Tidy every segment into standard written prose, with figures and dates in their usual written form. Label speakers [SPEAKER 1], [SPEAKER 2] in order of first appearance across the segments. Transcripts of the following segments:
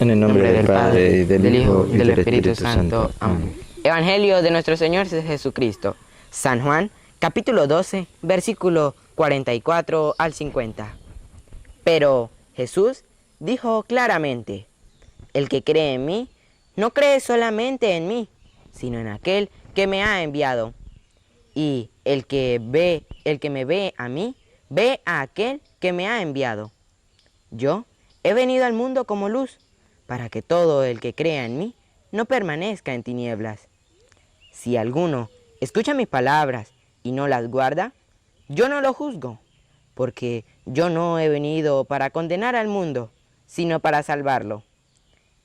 [SPEAKER 1] En el nombre del Padre, y del Hijo, y del Espíritu
[SPEAKER 2] Santo.
[SPEAKER 1] Santo.
[SPEAKER 2] Amén. Evangelio de nuestro Señor Jesucristo. San Juan, capítulo 12, versículo 44 al 50. Pero Jesús dijo claramente: el que cree en mí, no cree solamente en mí, sino en aquel que me ha enviado. Y el que me ve a mí, ve a aquel que me ha enviado. Yo he venido al mundo como luz, para que todo el que crea en mí no permanezca en tinieblas. Si alguno escucha mis palabras y no las guarda, yo no lo juzgo, porque yo no he venido para condenar al mundo, sino para salvarlo.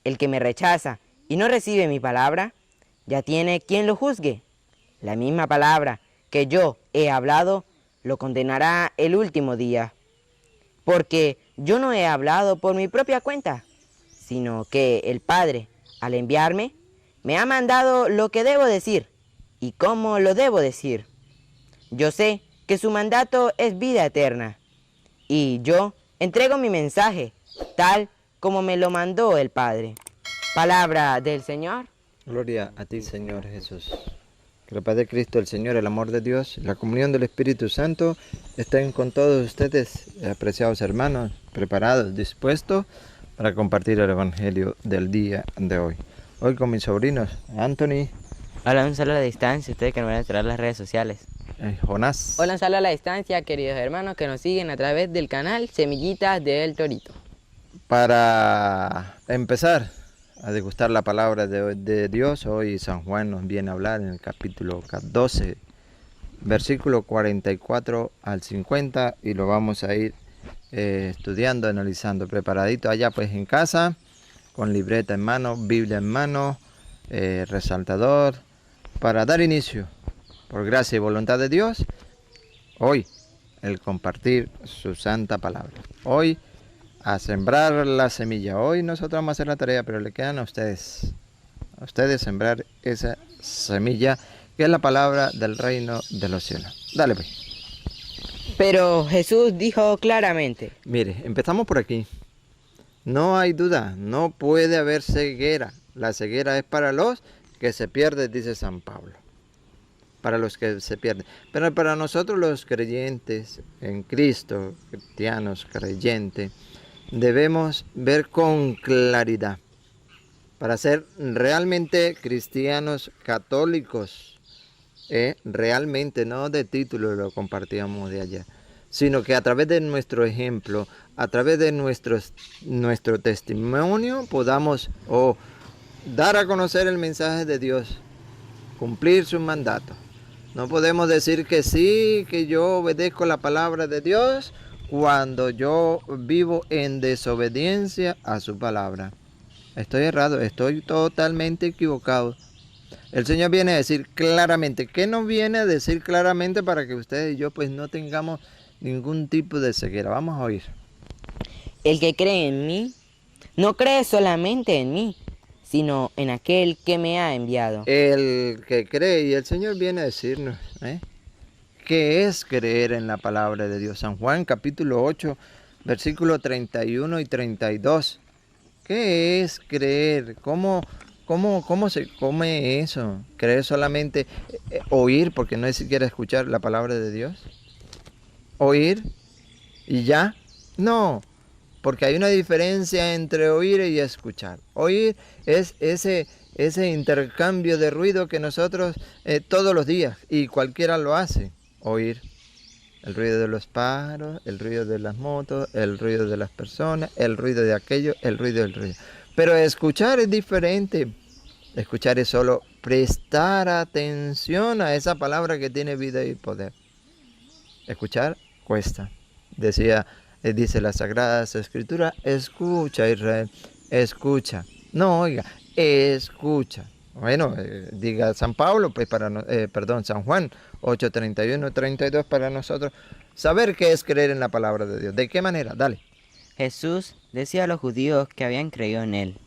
[SPEAKER 2] El que me rechaza y no recibe mi palabra, ya tiene quien lo juzgue. La misma palabra que yo he hablado lo condenará el último día. Porque yo no he hablado por mi propia cuenta, sino que el Padre, al enviarme, me ha mandado lo que debo decir y cómo lo debo decir. Yo sé que su mandato es vida eterna, y yo entrego mi mensaje tal como me lo mandó el Padre. Palabra del Señor.
[SPEAKER 1] Gloria a ti, Señor Jesús. Que la paz de Cristo, el Señor, el amor de Dios, la comunión del Espíritu Santo estén con todos ustedes, apreciados hermanos, preparados, dispuestos para compartir el Evangelio del día de hoy. Hoy con mis sobrinos, Anthony.
[SPEAKER 2] Hola, un saludo a la distancia, ustedes que nos van a entrar en las redes sociales.
[SPEAKER 1] Jonás.
[SPEAKER 2] Hola, un saludo a la distancia, queridos hermanos que nos siguen a través del canal Semillitas del Torito.
[SPEAKER 1] Para empezar a degustar la palabra de Dios, hoy San Juan nos viene a hablar en el capítulo 12, versículo 44 al 50, y lo vamos a ir estudiando, analizando, preparadito allá pues en casa, con libreta en mano, Biblia en mano, resaltador, para dar inicio, por gracia y voluntad de Dios, hoy el compartir su santa palabra. Hoy a sembrar la semilla. Hoy nosotros vamos a hacer la tarea, pero le quedan a ustedes sembrar esa semilla que es la palabra del reino de los cielos. Dale pues.
[SPEAKER 2] Pero Jesús dijo claramente.
[SPEAKER 1] Mire, empezamos por aquí. No hay duda, no puede haber ceguera. La ceguera es para los que se pierden, dice San Pablo. Para los que se pierden. Pero para nosotros los creyentes en Cristo, cristianos, creyentes, debemos ver con claridad. Para ser realmente cristianos católicos, realmente, no de título lo compartíamos de allá, sino que a través de nuestro ejemplo, a través de nuestro testimonio, podamos dar a conocer el mensaje de Dios, cumplir su mandato. No podemos decir que sí, que yo obedezco la palabra de Dios, cuando yo vivo en desobediencia a su palabra. Estoy errado, estoy totalmente equivocado. El Señor viene a decir claramente. ¿Qué nos viene a decir claramente para que ustedes y yo pues no tengamos ningún tipo de ceguera? Vamos a oír.
[SPEAKER 2] El que cree en mí, no cree solamente en mí, sino en aquel que me ha enviado.
[SPEAKER 1] El que cree, y el Señor viene a decirnos, ¿qué es creer en la palabra de Dios? San Juan capítulo 8, versículos 31 y 32. ¿Qué es creer? ¿Cómo se come eso? ¿Creer solamente oír, porque no es siquiera escuchar la palabra de Dios? ¿Oír y ya? No, porque hay una diferencia entre oír y escuchar. Oír es ese intercambio de ruido que nosotros todos los días, y cualquiera lo hace, oír. El ruido de los pájaros, el ruido de las motos, el ruido de las personas, el ruido de aquello, el ruido del ruido. Pero escuchar es diferente. Escuchar es solo prestar atención a esa palabra que tiene vida y poder. Escuchar cuesta. Dice la Sagrada Escritura, escucha Israel, escucha. No, oiga, escucha. Bueno, diga San Pablo, pues San Juan 8, 31, 32 para nosotros. Saber qué es creer en la palabra de Dios. ¿De qué manera? Dale.
[SPEAKER 2] Jesús decía a los judíos que habían creído en él: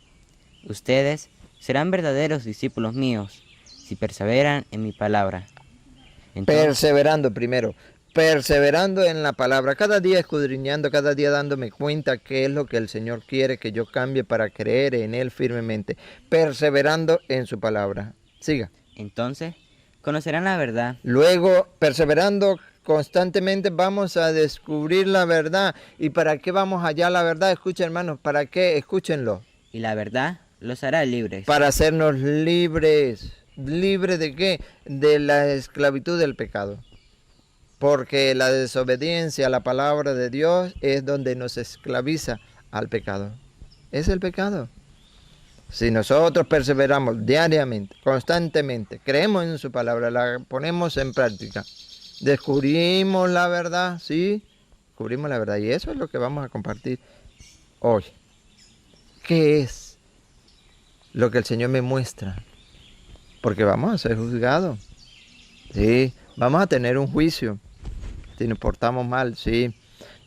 [SPEAKER 2] ustedes serán verdaderos discípulos míos, si perseveran en mi palabra. Entonces,
[SPEAKER 1] perseverando primero. perseverando en la palabra, cada día escudriñando, cada día dándome cuenta qué es lo que el Señor quiere que yo cambie para creer en Él firmemente, perseverando en su palabra. Siga.
[SPEAKER 2] Entonces, conocerán la verdad,
[SPEAKER 1] Luego, perseverando constantemente, vamos a descubrir la verdad. ¿Y para qué vamos allá a la verdad? Escuchen, hermanos, ¿para qué? Escúchenlo.
[SPEAKER 2] y la verdad los hará libres.
[SPEAKER 1] Para hacernos libres. ¿Libres de qué? De la esclavitud del pecado. Porque la desobediencia a la palabra de Dios es donde nos esclaviza al pecado. Es el pecado. Si nosotros perseveramos diariamente, constantemente, creemos en su palabra, la ponemos en práctica, descubrimos la verdad, ¿sí? Descubrimos la verdad y eso es lo que vamos a compartir hoy. ¿Qué es lo que el Señor me muestra? Porque vamos a ser juzgados, ¿sí? Vamos a tener un juicio. Si nos portamos mal, sí.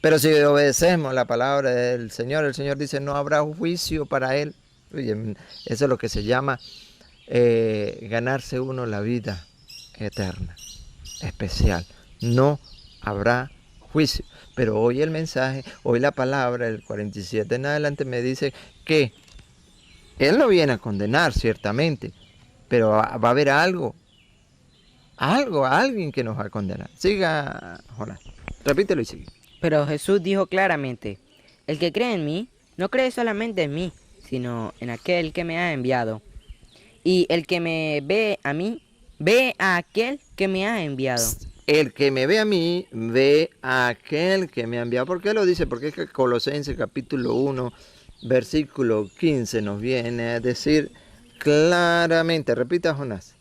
[SPEAKER 1] Pero si obedecemos la palabra del Señor, el Señor dice, no habrá juicio para él. Oye, eso es lo que se llama ganarse uno la vida eterna, especial. No habrá juicio. Pero hoy el mensaje, hoy la palabra, el 47 en adelante me dice que Él no viene a condenar, ciertamente, pero va a haber algo, alguien que nos va a condenar. Siga, Jonás. Repítelo y sigue.
[SPEAKER 2] Pero Jesús dijo claramente, el que cree en mí, no cree solamente en mí, sino en aquel que me ha enviado. Y el que me ve a mí, ve a aquel que me ha enviado.
[SPEAKER 1] El que me ve a mí, ve a aquel que me ha enviado. ¿Por qué lo dice? Porque es que Colosenses capítulo 1, versículo 15 nos viene a decir claramente. Repita, Jonás.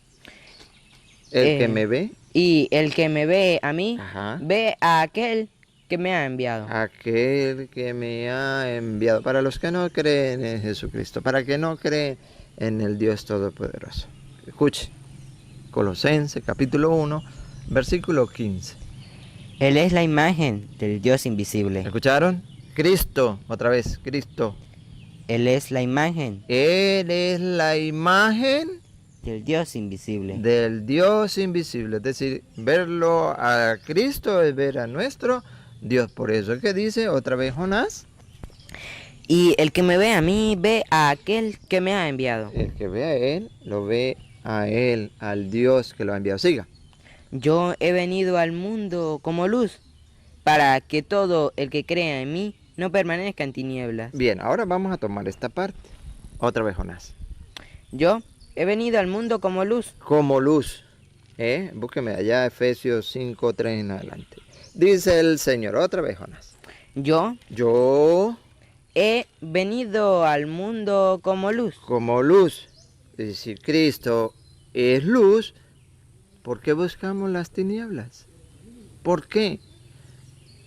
[SPEAKER 1] El que me ve.
[SPEAKER 2] Y el que me ve a mí,
[SPEAKER 1] Ajá.
[SPEAKER 2] ve a aquel que me ha enviado.
[SPEAKER 1] Aquel que me ha enviado. Para los que no creen en Jesucristo, para que no creen en el Dios Todopoderoso. Escuche. Colosenses capítulo 1, versículo 15.
[SPEAKER 2] Él es la imagen del Dios invisible.
[SPEAKER 1] ¿Escucharon? Cristo, otra vez, Cristo.
[SPEAKER 2] Él es la imagen
[SPEAKER 1] Él es la imagen
[SPEAKER 2] del Dios invisible.
[SPEAKER 1] del Dios invisible. Es decir, verlo a Cristo es ver a nuestro Dios. Por eso es que dice otra vez Jonás.
[SPEAKER 2] Y el que me ve a mí, ve a aquel que me ha enviado.
[SPEAKER 1] El que ve a Él, lo ve a Él, al Dios que lo ha enviado. Siga.
[SPEAKER 2] Yo he venido al mundo como luz, para que todo el que crea en mí no permanezca en tinieblas.
[SPEAKER 1] Bien, ahora vamos a tomar esta parte. Otra vez Jonás.
[SPEAKER 2] Yo he venido al mundo como luz.
[SPEAKER 1] Como luz. Búsqueme allá Efesios 5, 3 en adelante. Dice el Señor, otra vez Jonás. Yo
[SPEAKER 2] He venido al mundo como luz.
[SPEAKER 1] como luz. Es decir, Cristo es luz. ¿Por qué buscamos las tinieblas? ¿Por qué?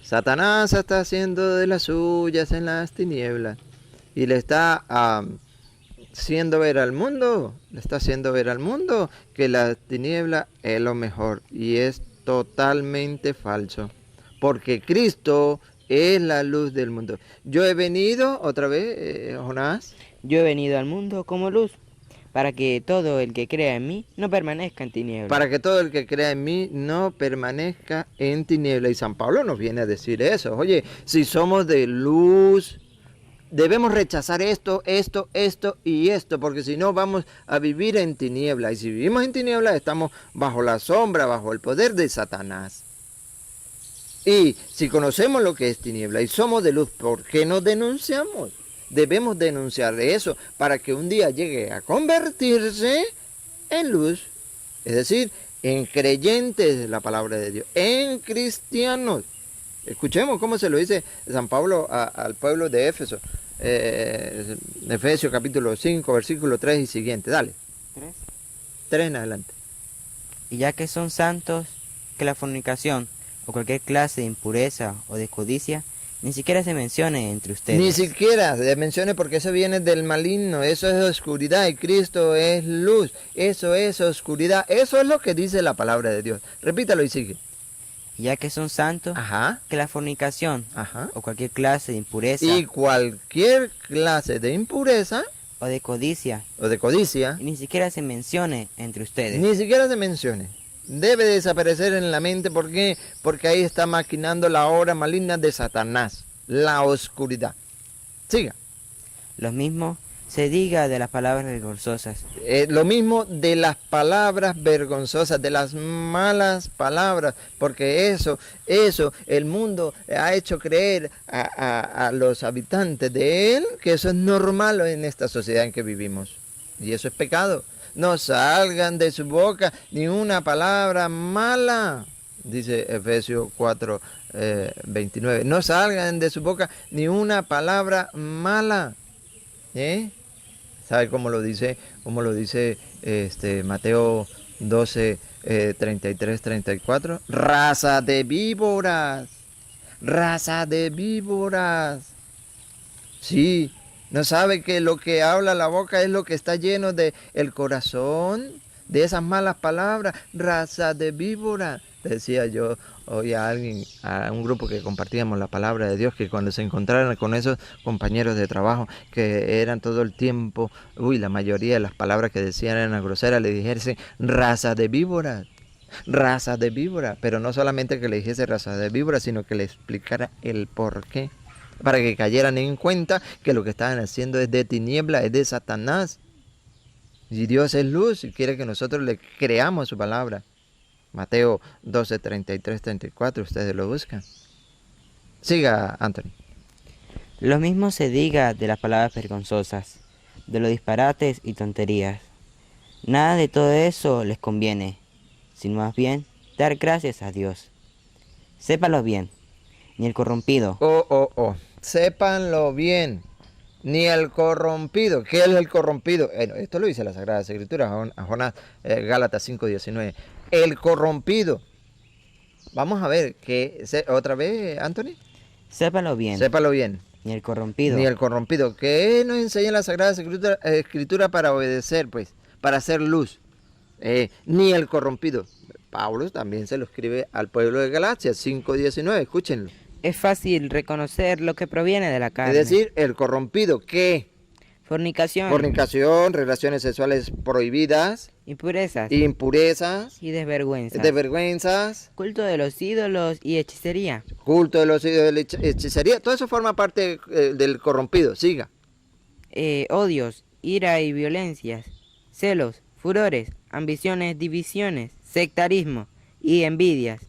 [SPEAKER 1] Satanás está haciendo de las suyas en las tinieblas y le está haciendo ver al mundo, que la tiniebla es lo mejor y es totalmente falso, porque Cristo es la luz del mundo. Yo he venido, otra vez, Jonás.
[SPEAKER 2] Yo he venido al mundo como luz, para que todo el que crea en mí no permanezca en tinieblas.
[SPEAKER 1] Para que todo el que crea en mí no permanezca en tiniebla. Y San Pablo nos viene a decir eso. Oye, si somos de luz, debemos rechazar esto y esto, porque si no vamos a vivir en tiniebla. Y si vivimos en tiniebla, estamos bajo la sombra, bajo el poder de Satanás. Y si conocemos lo que es tiniebla y somos de luz, ¿por qué no denunciamos? Debemos denunciar eso para que un día llegue a convertirse en luz. Es decir, en creyentes de la palabra de Dios, en cristianos. Escuchemos cómo se lo dice San Pablo al pueblo de Éfeso. Efesios capítulo 5, versículo 3 y siguiente. Dale. 3 en adelante.
[SPEAKER 2] Y ya que son santos, que la fornicación o cualquier clase de impureza o de codicia ni siquiera se mencione entre ustedes.
[SPEAKER 1] Ni siquiera se mencione, porque eso viene del maligno, eso es oscuridad y Cristo es luz, eso es oscuridad, eso es lo que dice la palabra de Dios. Repítalo y sigue.
[SPEAKER 2] Y ya que son santos,
[SPEAKER 1] Ajá.
[SPEAKER 2] que la fornicación
[SPEAKER 1] Ajá.
[SPEAKER 2] o cualquier clase de impureza
[SPEAKER 1] Y cualquier clase de impureza
[SPEAKER 2] o de codicia
[SPEAKER 1] o de codicia,
[SPEAKER 2] ni siquiera se mencione entre ustedes.
[SPEAKER 1] ni siquiera se mencione. Debe desaparecer en la mente. ¿Por qué? Porque ahí está maquinando la obra maligna de Satanás, la oscuridad. Siga.
[SPEAKER 2] Lo mismo se diga de las palabras vergonzosas.
[SPEAKER 1] Lo mismo de las palabras vergonzosas, de las malas palabras, porque eso, el mundo ha hecho creer a los habitantes de él que eso es normal en esta sociedad en que vivimos. Y eso es pecado. No salgan de su boca ni una palabra mala, dice Efesios 4, 29. No salgan de su boca ni una palabra mala. ¿Sabe cómo lo dice? Mateo 12, 33, 34. Raza de víboras. Raza de víboras. Sí. ¿No sabe que lo que habla la boca es lo que está lleno de el corazón? De esas malas palabras. Raza de víbora. Decía yo hoy a alguien, a un grupo que compartíamos la palabra de Dios, que cuando se encontraran con esos compañeros de trabajo que eran todo el tiempo, la mayoría de las palabras que decían eran groseras, le dijese raza de víboras. Raza de víbora. Pero no solamente que le dijese raza de víbora, sino que le explicara el por qué. Para que cayeran en cuenta que lo que estaban haciendo es de tiniebla, es de Satanás. Y Dios es luz y quiere que nosotros le creamos su palabra. Mateo 12, 33, 34, ustedes lo buscan. Siga, Anthony.
[SPEAKER 2] Lo mismo se diga de las palabras vergonzosas, de los disparates y tonterías. Nada de todo eso les conviene, sino más bien dar gracias a Dios. Sépalo bien, ni el corrompido.
[SPEAKER 1] Sépanlo bien. Ni el corrompido. ¿Qué es el corrompido? Esto lo dice la Sagrada Escritura, a Jonás, Gálatas 5:19. El corrompido. Vamos a ver, otra vez, Anthony.
[SPEAKER 2] Sépalo bien.
[SPEAKER 1] Sépalo bien.
[SPEAKER 2] Ni el corrompido.
[SPEAKER 1] Ni el corrompido. ¿Qué nos enseña la Sagrada Escritura para obedecer, pues? Para hacer luz. Ni el corrompido. Pablo también se lo escribe al pueblo de Galacia 5:19. Escúchenlo.
[SPEAKER 2] Es fácil reconocer lo que proviene de la carne.
[SPEAKER 1] Es decir, el corrompido, ¿qué?
[SPEAKER 2] Fornicación.
[SPEAKER 1] Fornicación, relaciones sexuales prohibidas.
[SPEAKER 2] Impurezas.
[SPEAKER 1] Impurezas.
[SPEAKER 2] Y desvergüenzas.
[SPEAKER 1] Desvergüenzas.
[SPEAKER 2] Culto de los ídolos y hechicería.
[SPEAKER 1] Culto de los ídolos y hechicería. Todo eso forma parte del corrompido. Siga.
[SPEAKER 2] Odios, ira y violencias. Celos, furores, ambiciones, divisiones, sectarismo y envidias.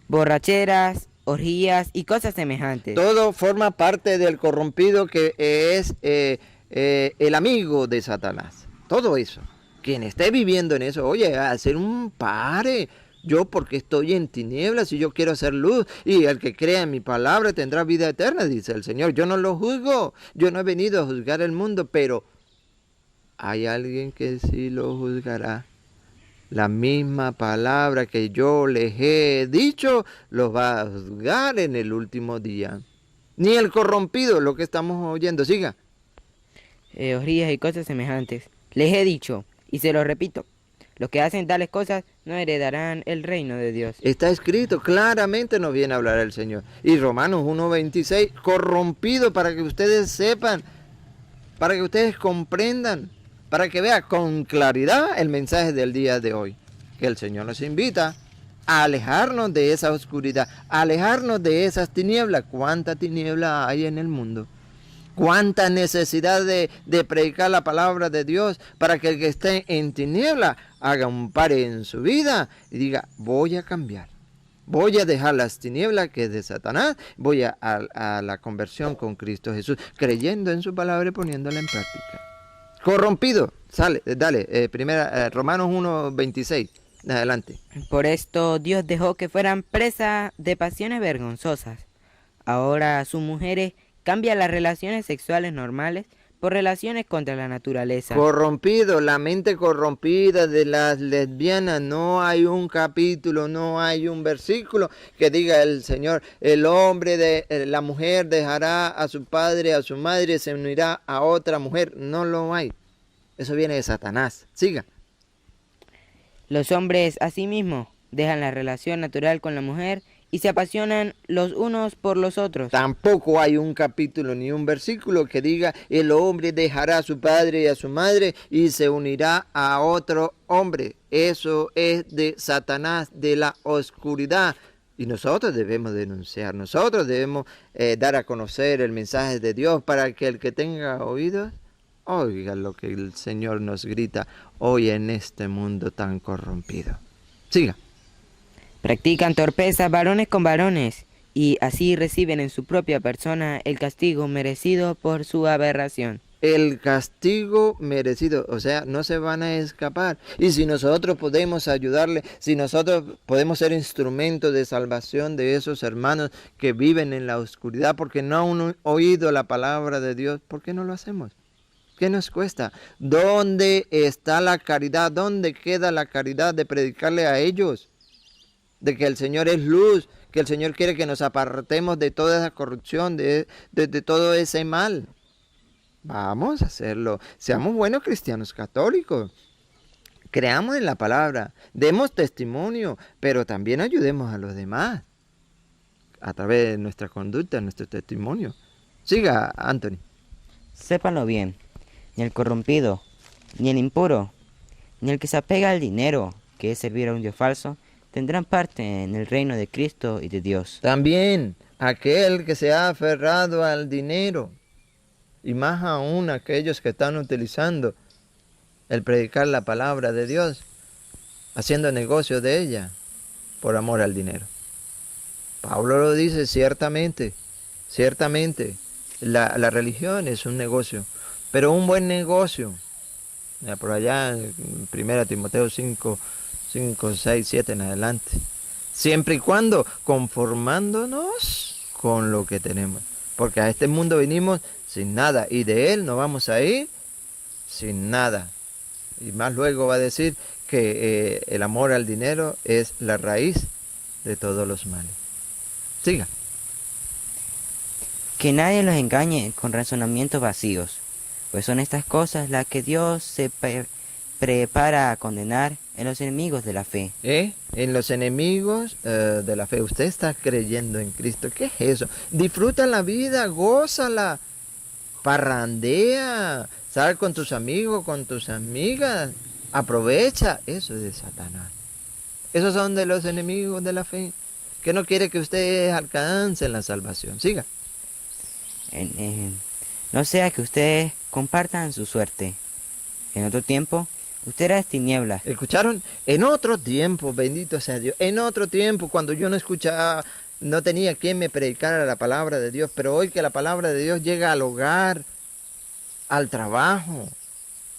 [SPEAKER 2] Borracheras, orgías y cosas semejantes.
[SPEAKER 1] Todo forma parte del corrompido que es el amigo de Satanás. Todo eso. Quien esté viviendo en eso, oye, hacer un pare. Yo porque estoy en tinieblas y yo quiero hacer luz. Y el que crea en mi palabra tendrá vida eterna, dice el Señor. Yo no lo juzgo. Yo no he venido a juzgar el mundo, pero hay alguien que sí lo juzgará. La misma palabra que yo les he dicho, los va a juzgar en el último día. Ni el corrompido, lo que estamos oyendo. Siga.
[SPEAKER 2] Orgías y cosas semejantes. Les he dicho, y se lo repito, los que hacen tales cosas no heredarán el reino de Dios.
[SPEAKER 1] Está escrito, claramente nos viene a hablar el Señor. Y Romanos 1:26, corrompido, para que ustedes sepan, para que ustedes comprendan, para que vea con claridad el mensaje del día de hoy, que el Señor nos invita a alejarnos de esa oscuridad, a alejarnos de esas tinieblas. ¿Cuánta tiniebla hay en el mundo? ¿Cuánta necesidad de predicar la palabra de Dios para que el que esté en tiniebla haga un pare en su vida y diga, voy a cambiar? Voy a dejar las tinieblas que es de Satanás, voy a la conversión con Cristo Jesús, creyendo en su palabra y poniéndola en práctica. Corrompido, dale, Romanos 1:26, adelante.
[SPEAKER 2] Por esto Dios dejó que fueran presas de pasiones vergonzosas. Ahora sus mujeres cambian las relaciones sexuales normales por relaciones contra la naturaleza.
[SPEAKER 1] Corrompido, la mente corrompida de las lesbianas. No hay un capítulo, no hay un versículo que diga el Señor, la mujer dejará a su padre, a su madre, se unirá a otra mujer. No lo hay. Eso viene de Satanás. Siga.
[SPEAKER 2] Los hombres asimismo dejan la relación natural con la mujer y se apasionan los unos por los otros.
[SPEAKER 1] Tampoco hay un capítulo ni un versículo que diga el hombre dejará a su padre y a su madre y se unirá a otro hombre. Eso es de Satanás, de la oscuridad. Y nosotros debemos denunciar, nosotros debemos dar a conocer el mensaje de Dios para que el que tenga oídos oiga lo que el Señor nos grita hoy en este mundo tan corrompido. Siga.
[SPEAKER 2] Practican torpeza varones con varones, y así reciben en su propia persona el castigo merecido por su aberración.
[SPEAKER 1] El castigo merecido, o sea, no se van a escapar. Y si nosotros podemos ayudarle, si nosotros podemos ser instrumentos de salvación de esos hermanos que viven en la oscuridad porque no han oído la palabra de Dios, ¿por qué no lo hacemos? ¿Qué nos cuesta? ¿Dónde está la caridad? ¿Dónde queda la caridad de predicarle a ellos? De que el Señor es luz, que el Señor quiere que nos apartemos de toda esa corrupción, de todo ese mal. Vamos a hacerlo. Seamos buenos cristianos católicos. Creamos en la palabra, demos testimonio, pero también ayudemos a los demás a través de nuestra conducta, nuestro testimonio. Siga, Anthony.
[SPEAKER 2] Sépanlo bien, ni el corrompido, ni el impuro, ni el que se apega al dinero, que es servir a un Dios falso, tendrán parte en el reino de Cristo y de Dios.
[SPEAKER 1] También aquel que se ha aferrado al dinero, y más aún aquellos que están utilizando el predicar la palabra de Dios, haciendo negocio de ella por amor al dinero. Pablo lo dice ciertamente, la religión es un negocio, pero un buen negocio. Ya por allá en 1 Timoteo 5, 6, 7 en adelante. Siempre y cuando conformándonos con lo que tenemos. Porque a este mundo venimos sin nada y de él no vamos a ir sin nada. Y más luego va a decir que el amor al dinero es la raíz de todos los males. Siga.
[SPEAKER 2] Que nadie los engañe con razonamientos vacíos, pues son estas cosas las que Dios se prepara a condenar en los enemigos de la fe.
[SPEAKER 1] En los enemigos de la fe. Usted está creyendo en Cristo. ¿Qué es eso? Disfruta la vida, gózala, parrandea, sal con tus amigos, con tus amigas, aprovecha. Eso es de Satanás. Esos son de los enemigos de la fe, que no quiere que ustedes alcancen la salvación. Siga.
[SPEAKER 2] No sea que ustedes compartan su suerte. En otro tiempo, usted era tinieblas.
[SPEAKER 1] ¿Escucharon? En otro tiempo, bendito sea Dios, en otro tiempo, cuando yo no escuchaba, no tenía quien me predicara la palabra de Dios, pero hoy que la palabra de Dios llega al hogar, al trabajo,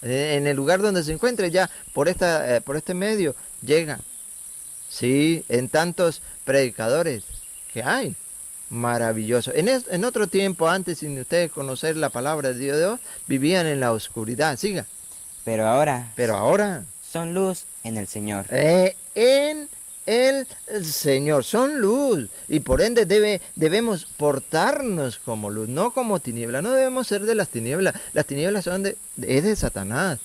[SPEAKER 1] en el lugar donde se encuentre, ya por este medio llega. Sí, en tantos predicadores que hay. Maravilloso. En otro tiempo, antes sin ustedes conocer la palabra de Dios, vivían en la oscuridad. Siga.
[SPEAKER 2] Pero ahora son luz en el Señor.
[SPEAKER 1] En el Señor son luz. Y por ende debemos portarnos como luz, no como tiniebla. No debemos ser de las tinieblas. Las tinieblas son es de Satanás.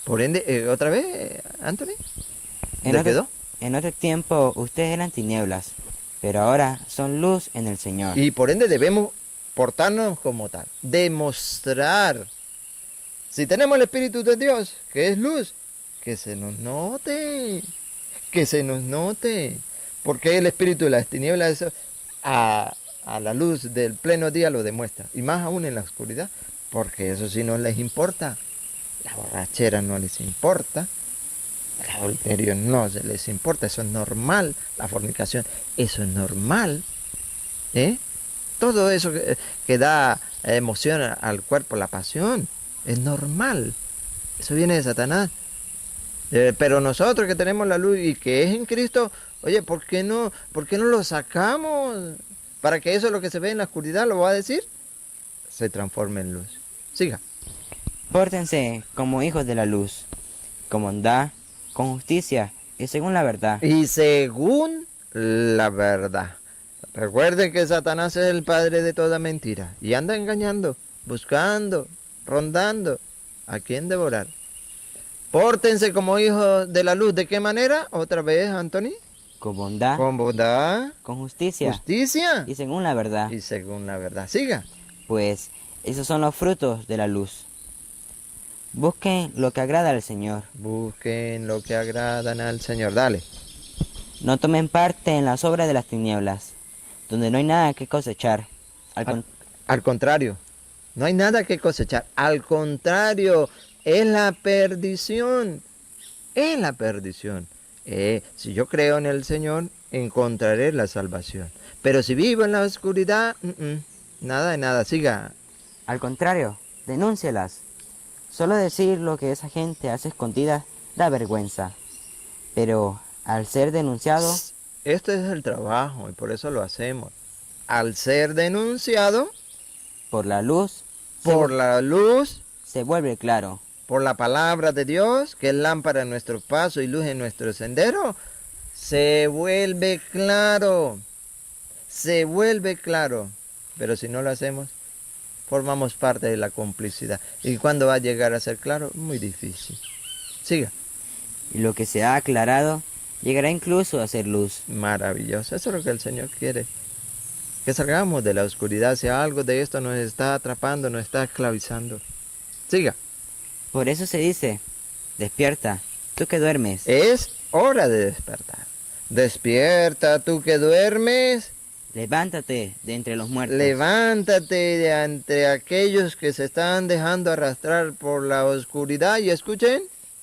[SPEAKER 1] Por ende, otra vez, Anthony.
[SPEAKER 2] En otro tiempo ustedes eran tinieblas, pero ahora son luz en el Señor.
[SPEAKER 1] Y por ende debemos portarnos como tal. Demostrar. Si tenemos el Espíritu de Dios, que es luz, que se nos note. Que se nos note. Porque el espíritu de las tinieblas a la luz del pleno día lo demuestra. Y más aún en la oscuridad. Porque eso sí no les importa. La borrachera no les importa. El adulterio no se les importa. Eso es normal. La fornicación, eso es normal. Todo eso que da emoción al cuerpo, la pasión, es normal. Eso viene de Satanás. Pero nosotros que tenemos la luz y que es en Cristo, oye, ¿por qué no lo sacamos? Para que eso lo que se ve en la oscuridad, lo va a decir, se transforme en luz. Siga.
[SPEAKER 2] Pórtense como hijos de la luz, con bondad, con justicia y según la verdad.
[SPEAKER 1] Y según la verdad. Recuerden que Satanás es el padre de toda mentira y anda engañando, buscando, rondando a quién devorar. Pórtense como hijos de la luz. ¿De qué manera? Otra vez, Anthony.
[SPEAKER 2] con bondad,
[SPEAKER 1] con bondad,
[SPEAKER 2] con justicia
[SPEAKER 1] justicia
[SPEAKER 2] y según la verdad.
[SPEAKER 1] y según la verdad. Siga.
[SPEAKER 2] Pues esos son los frutos de la luz. Busquen lo que agrada al Señor.
[SPEAKER 1] Busquen lo que agradan al Señor. Dale.
[SPEAKER 2] No tomen parte en las obras de las tinieblas, donde no hay nada que cosechar.
[SPEAKER 1] Al contrario, no hay nada que cosechar. Al contrario, es la perdición. Es la perdición. Si yo creo en el Señor, encontraré la salvación. Pero si vivo en la oscuridad, nada de nada. Siga.
[SPEAKER 2] Al contrario, denúncialas. Solo decir lo que esa gente hace escondida da vergüenza. Pero al ser denunciado,
[SPEAKER 1] Esto es el trabajo y por eso lo hacemos. Al ser denunciado
[SPEAKER 2] por la luz,
[SPEAKER 1] por la luz,
[SPEAKER 2] se vuelve claro.
[SPEAKER 1] por la palabra de Dios, que es lámpara en nuestro paso y luz en nuestro sendero, se vuelve claro. Se vuelve claro. Pero si no lo hacemos, formamos parte de la complicidad. ¿Y cuándo va a llegar a ser claro? Muy difícil. Siga.
[SPEAKER 2] Y lo que se ha aclarado llegará incluso a ser luz.
[SPEAKER 1] Maravilloso. Eso es lo que el Señor quiere. Que salgamos de la oscuridad. Si algo de esto nos está atrapando, nos está esclavizando. Siga.
[SPEAKER 2] Por eso se dice, despierta, tú que duermes.
[SPEAKER 1] Es hora de despertar. Despierta tú que duermes.
[SPEAKER 2] Levántate de entre los muertos.
[SPEAKER 1] Levántate de entre aquellos que se están dejando arrastrar por la oscuridad y escuchen.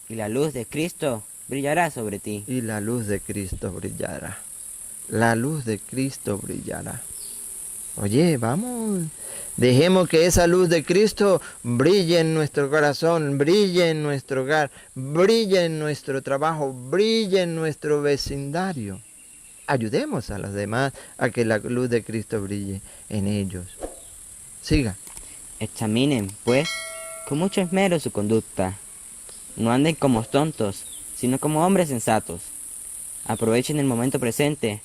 [SPEAKER 2] Y la luz de Cristo brillará sobre ti.
[SPEAKER 1] Y la luz de Cristo brillará. La luz de Cristo brillará. Oye, vamos. Dejemos que esa luz de Cristo brille en nuestro corazón, brille en nuestro hogar, brille en nuestro trabajo, brille en nuestro vecindario. Ayudemos a los demás a que la luz de Cristo brille en ellos. Siga.
[SPEAKER 2] Examinen, pues, con mucho esmero su conducta. No anden como tontos, sino como hombres sensatos. Aprovechen el momento presente,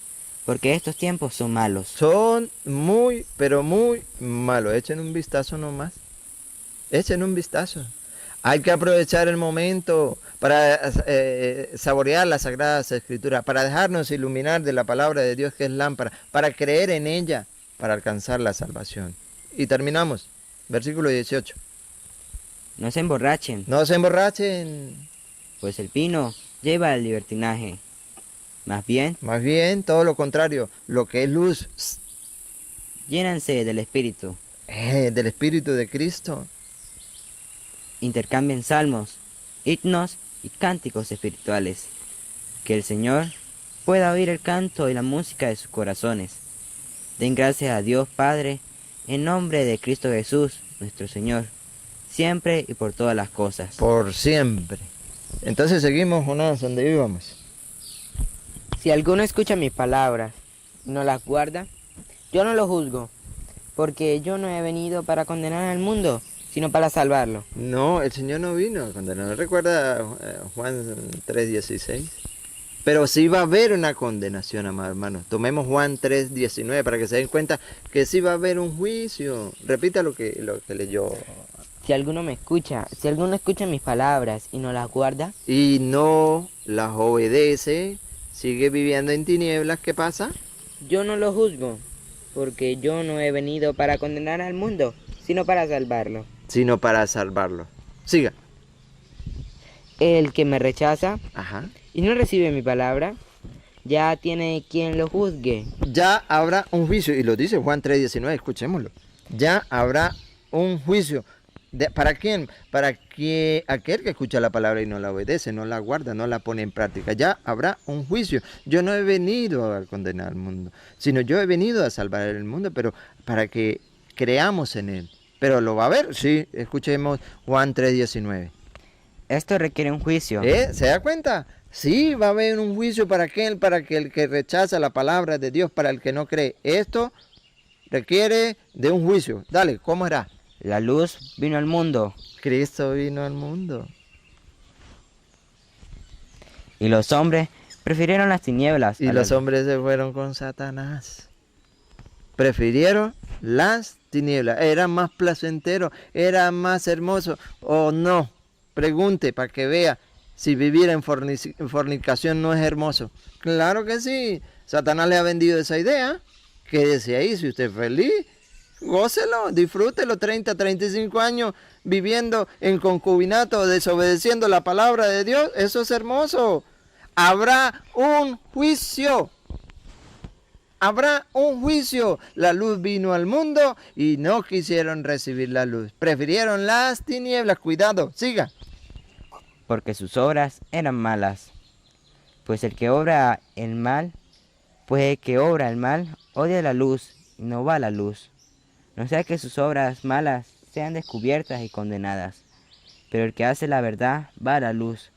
[SPEAKER 2] porque estos tiempos son malos.
[SPEAKER 1] Son muy, pero muy malos. Echen un vistazo nomás. Echen un vistazo. Hay que aprovechar el momento para saborear las Sagradas Escrituras, para dejarnos iluminar de la palabra de Dios que es lámpara, para creer en ella, para alcanzar la salvación. Y terminamos. Versículo 18.
[SPEAKER 2] No se emborrachen,
[SPEAKER 1] No se emborrachen.
[SPEAKER 2] pues el vino lleva al libertinaje. Más bien,
[SPEAKER 1] Todo lo contrario. Lo que es luz,
[SPEAKER 2] llénanse del Espíritu.
[SPEAKER 1] del Espíritu de Cristo.
[SPEAKER 2] Intercambien salmos, himnos y cánticos espirituales. Que el Señor pueda oír el canto y la música de sus corazones. Den gracias a Dios Padre, en nombre de Cristo Jesús, nuestro Señor, siempre y por todas las cosas.
[SPEAKER 1] Por siempre. Entonces seguimos, Jonás, donde íbamos.
[SPEAKER 2] Si alguno escucha mis palabras y no las guarda, yo no lo juzgo, porque yo no he venido para condenar al mundo, sino para salvarlo.
[SPEAKER 1] No, el Señor no vino a condenar. ¿Recuerda Juan 3:16? Pero sí va a haber una condenación, amados hermanos. Tomemos Juan 3:19 para que se den cuenta que sí va a haber un juicio. Repita lo que leyó.
[SPEAKER 2] Si alguno escucha mis palabras y no las guarda,
[SPEAKER 1] Y no las obedece, sigue viviendo en tinieblas, ¿qué pasa?
[SPEAKER 2] yo no lo juzgo, porque yo no he venido para condenar al mundo, sino para salvarlo.
[SPEAKER 1] Sino para salvarlo. Siga.
[SPEAKER 2] El que me rechaza
[SPEAKER 1] Ajá.
[SPEAKER 2] y no recibe mi palabra, ya tiene quien lo juzgue.
[SPEAKER 1] Ya habrá un juicio, y lo dice Juan 3:19, escuchémoslo. Ya habrá un juicio. ¿Para quién? Para que aquel que escucha la palabra y no la obedece, no la guarda, no la pone en práctica. Ya habrá un juicio. Yo no he venido a condenar al mundo, sino yo he venido a salvar el mundo, pero para que creamos en él. Pero lo va a haber, sí. Escuchemos Juan 3:19.
[SPEAKER 2] Esto requiere un juicio.
[SPEAKER 1] ¿Se da cuenta? Sí, va a haber un juicio para que el que rechaza la palabra de Dios, para el que no cree. Esto requiere de un juicio. Dale, ¿cómo era?
[SPEAKER 2] La luz vino al mundo,
[SPEAKER 1] Cristo vino al mundo.
[SPEAKER 2] y los hombres prefirieron las tinieblas.
[SPEAKER 1] Y los hombres se fueron con Satanás. Prefirieron las tinieblas. Era más placentero, era más hermoso. ¿O no? Pregunte para que vea. si vivir en fornicación no es hermoso. Claro que sí. Satanás le ha vendido esa idea. Quédese ahí, si usted es feliz, gócelo, disfrútelo 30, 35 años viviendo en concubinato, desobedeciendo la palabra de Dios. Eso es hermoso. Habrá un juicio. Habrá un juicio. La luz vino al mundo y no quisieron recibir la luz. Prefirieron las tinieblas. Cuidado, siga.
[SPEAKER 2] Porque sus obras eran malas. Pues el que obra el mal, odia la luz y no va a la luz. No sea que sus obras malas sean descubiertas y condenadas. Pero el que hace la verdad va a la luz,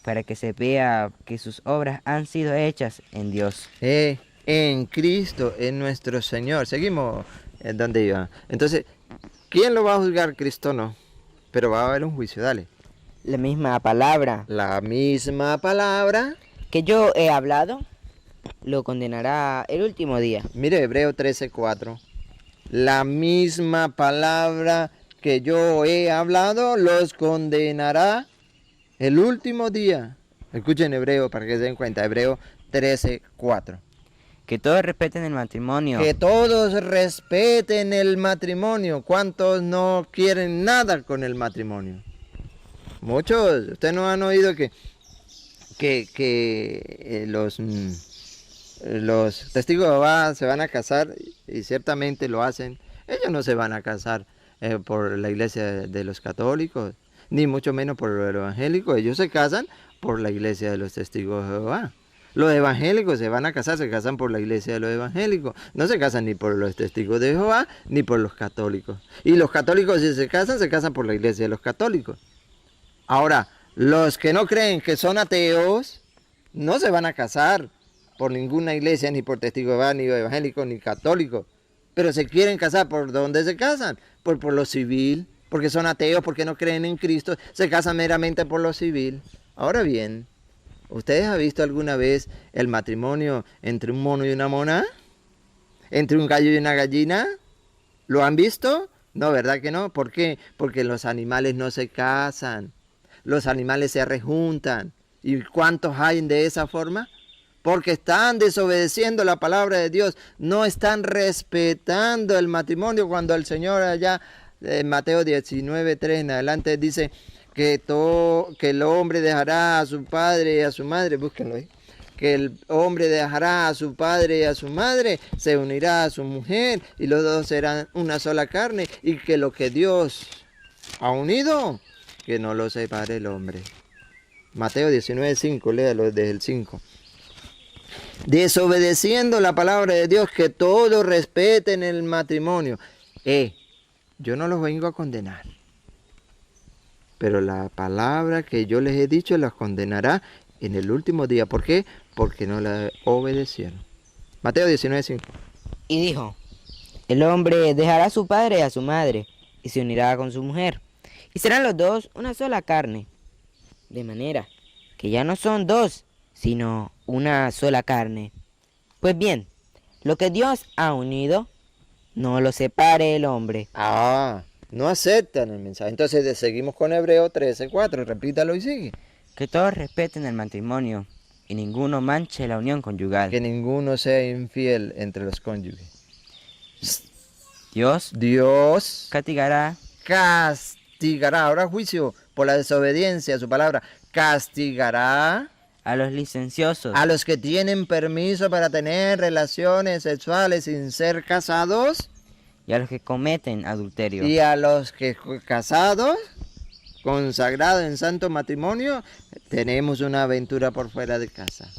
[SPEAKER 2] para que se vea que sus obras han sido hechas en Dios.
[SPEAKER 1] En Cristo, en nuestro Señor. Seguimos donde iba. Entonces, ¿quién lo va a juzgar? Cristo no. Pero va a haber un juicio, dale.
[SPEAKER 2] La misma palabra
[SPEAKER 1] La misma palabra
[SPEAKER 2] que yo he hablado, lo condenará el último día.
[SPEAKER 1] Mire, Hebreo 13:4. La misma palabra que yo he hablado los condenará el último día. Escuchen Hebreo para que se den cuenta. Hebreo 13:4.
[SPEAKER 2] Que todos respeten el matrimonio.
[SPEAKER 1] Que todos respeten el matrimonio. ¿Cuántos no quieren nada con el matrimonio? Muchos. Ustedes no han oído que los testigos de Jehová se van a casar, y ciertamente lo hacen. Ellos no se van a casar por la iglesia de los católicos, ni mucho menos por los evangélicos. Ellos se casan por la iglesia de los testigos de Jehová. Los evangélicos se van a casar, se casan por la iglesia de los evangélicos. No se casan ni por los testigos de Jehová, ni por los católicos. Y los católicos, si se casan por la iglesia de los católicos. Ahora, los que no creen, que son ateos, no se van a casar por ninguna iglesia, ni por testigo de Jehová, ni evangélico, ni católico. Pero se quieren casar. ¿Por dónde se casan? Por lo civil, porque son ateos, porque no creen en Cristo, se casan meramente por lo civil. Ahora bien, ¿ustedes han visto alguna vez el matrimonio entre un mono y una mona? ¿Entre un gallo y una gallina? ¿Lo han visto? No, ¿verdad que no? ¿Por qué? Porque los animales no se casan. Los animales se rejuntan. ¿Y cuántos hay de esa forma? Porque están desobedeciendo la palabra de Dios. No están respetando el matrimonio, cuando el Señor allá en Mateo 19:3 en adelante dice que el hombre dejará a su padre y a su madre. Búsquenlo ahí. Que el hombre dejará a su padre y a su madre, se unirá a su mujer y los dos serán una sola carne, y que lo que Dios ha unido, que no lo separe el hombre. Mateo 19:5, léalo desde el 5. Desobedeciendo la palabra de Dios, que todos respeten el matrimonio. Yo no los vengo a condenar, pero la palabra que yo les he dicho los condenará en el último día. ¿Por qué? Porque no la obedecieron. Mateo 19:5.
[SPEAKER 2] Y dijo: el hombre dejará a su padre y a su madre, y se unirá con su mujer, y serán los dos una sola carne. De manera que ya no son dos, sino una sola carne. Pues bien, lo que Dios ha unido, no lo separe el hombre.
[SPEAKER 1] No aceptan el mensaje. Entonces seguimos con Hebreo 13:4. Repítalo y sigue.
[SPEAKER 2] Que todos respeten el matrimonio, y ninguno manche la unión conyugal.
[SPEAKER 1] Que ninguno sea infiel entre los cónyuges.
[SPEAKER 2] Dios castigará.
[SPEAKER 1] Ahora juicio por la desobediencia a su palabra. Castigará
[SPEAKER 2] A los licenciosos.
[SPEAKER 1] a los que tienen permiso para tener relaciones sexuales sin ser casados.
[SPEAKER 2] Y a los que cometen adulterio.
[SPEAKER 1] Y a los que casados, consagrados en santo matrimonio, tenemos una aventura por fuera de casa.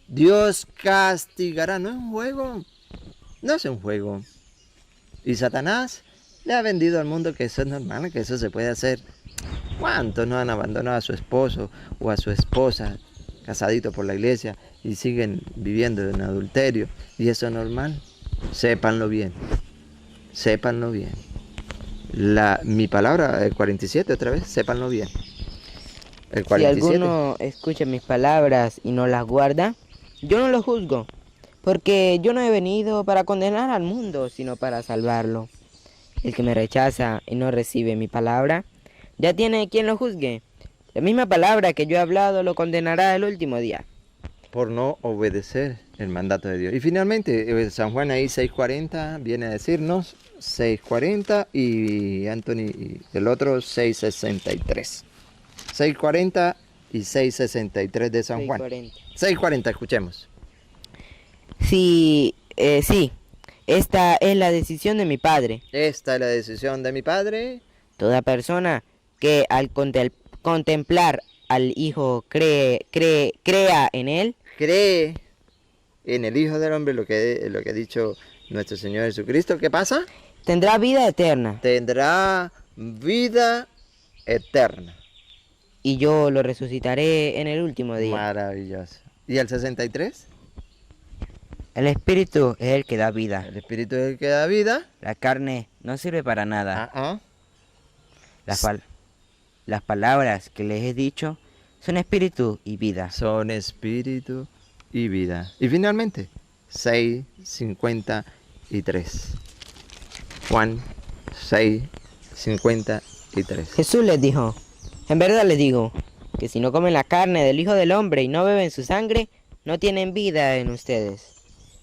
[SPEAKER 1] Dios castigará. No es un juego. No es un juego. Y Satanás le ha vendido al mundo que eso es normal, que eso se puede hacer. ¿Cuántos no han abandonado a su esposo o a su esposa, casaditos por la iglesia, y siguen viviendo en adulterio? Y eso es normal. Sépanlo bien. Sépanlo bien. Mi palabra, el 47 otra vez, sépanlo bien. El 47.
[SPEAKER 2] Si alguno escucha mis palabras y no las guarda, yo no lo juzgo, porque yo no he venido para condenar al mundo, sino para salvarlo. El que me rechaza y no recibe mi palabra, ya tiene quien lo juzgue. La misma palabra que yo he hablado lo condenará el último día.
[SPEAKER 1] Por no obedecer el mandato de Dios. Y finalmente, San Juan ahí 6:40 viene a decirnos 6:40 y Anthony y el otro 6:63. 6:40 y 6:63 de San Juan. 6:40, escuchemos.
[SPEAKER 2] Sí, esta es la decisión de mi Padre.
[SPEAKER 1] Esta es la decisión de mi Padre.
[SPEAKER 2] Toda persona que al contemplar al Hijo crea en Él,
[SPEAKER 1] Cree en el Hijo del Hombre, lo que ha dicho nuestro Señor Jesucristo. ¿Qué pasa?
[SPEAKER 2] tendrá vida eterna,
[SPEAKER 1] Tendrá vida eterna.
[SPEAKER 2] y yo lo resucitaré en el último día.
[SPEAKER 1] Maravilloso. ¿Y el 63?
[SPEAKER 2] El Espíritu es el que da vida.
[SPEAKER 1] El Espíritu es el que da vida.
[SPEAKER 2] La carne no sirve para nada.
[SPEAKER 1] Ah.
[SPEAKER 2] Las palabras que les he dicho son espíritu y vida.
[SPEAKER 1] Son espíritu y vida. Y finalmente, 6:53. Juan 6:53.
[SPEAKER 2] Jesús les dijo, en verdad les digo, que si no comen la carne del Hijo del Hombre y no beben su sangre, no tienen vida en ustedes.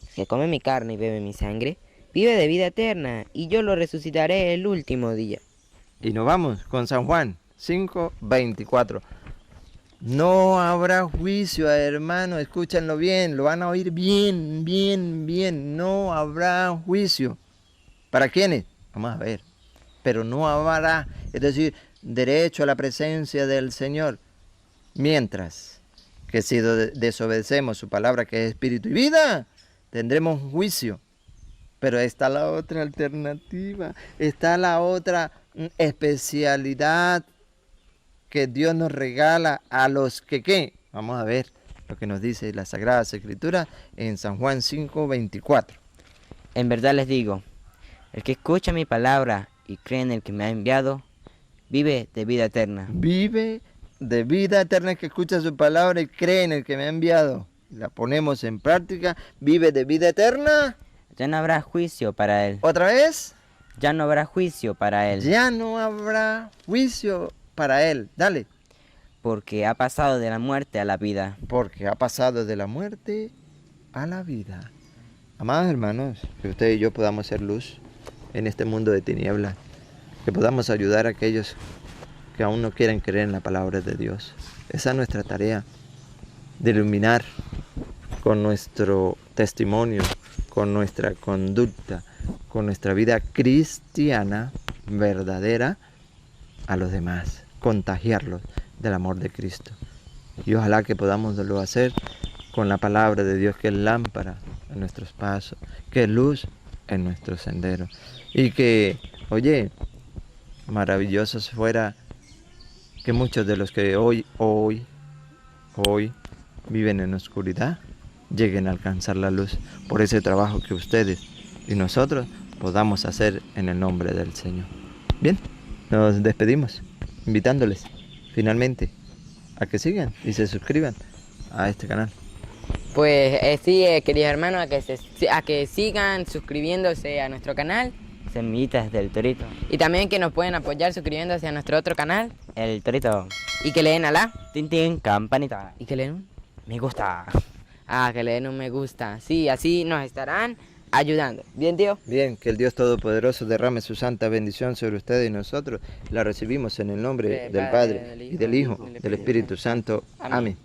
[SPEAKER 2] El que come mi carne y bebe mi sangre, vive de vida eterna, y yo lo resucitaré el último día.
[SPEAKER 1] Y nos vamos con San Juan 5:24. No habrá juicio, hermano, escúchenlo bien, lo van a oír bien, bien, bien. No habrá juicio. ¿Para quiénes? Vamos a ver. Pero no habrá, es decir, derecho a la presencia del Señor. Mientras que si desobedecemos su palabra, que es espíritu y vida, tendremos juicio. Pero está la otra alternativa, está la otra especialidad que Dios nos regala a los que ¿qué? Vamos a ver lo que nos dice la Sagrada Escritura en San Juan 5:24.
[SPEAKER 2] En verdad les digo, el que escucha mi palabra y cree en el que me ha enviado, vive de vida eterna.
[SPEAKER 1] Vive de vida eterna, que escucha su palabra y cree en el que me ha enviado. La ponemos en práctica, vive de vida eterna.
[SPEAKER 2] Ya no habrá juicio para él.
[SPEAKER 1] ¿Otra vez?
[SPEAKER 2] Ya no habrá juicio para él.
[SPEAKER 1] Ya no habrá juicio para él. Dale.
[SPEAKER 2] Porque ha pasado de la muerte a la vida.
[SPEAKER 1] Porque ha pasado de la muerte a la vida. Amados hermanos, que usted y yo podamos ser luz en este mundo de tinieblas. Que podamos ayudar a aquellos que aún no quieren creer en la palabra de Dios. Esa es nuestra tarea, de iluminar con nuestro testimonio, con nuestra conducta, con nuestra vida cristiana verdadera a los demás, contagiarlos del amor de Cristo. Y ojalá que podamos hacer con la palabra de Dios, que es lámpara en nuestros pasos, que es luz en nuestros senderos. Y que, oye, maravilloso fuera que muchos de los que hoy viven en oscuridad lleguen a alcanzar la luz por ese trabajo que ustedes y nosotros podamos hacer en el nombre del Señor. Bien, nos despedimos invitándoles finalmente a que sigan y se suscriban a este canal.
[SPEAKER 2] Pues sí, queridos hermanos, a que sigan suscribiéndose a nuestro canal. Semillitas del Torito. Y también que nos pueden apoyar suscribiéndose a nuestro otro canal, El Torito. Y que le den a la campanita. Y que le den un me gusta. Que le den un me gusta. Sí, así nos estarán ayudando. ¿Bien, tío?
[SPEAKER 1] Bien, que el Dios Todopoderoso derrame su santa bendición sobre ustedes y nosotros. La recibimos en el nombre del Padre, y del Hijo, y del Espíritu Santo. Amén.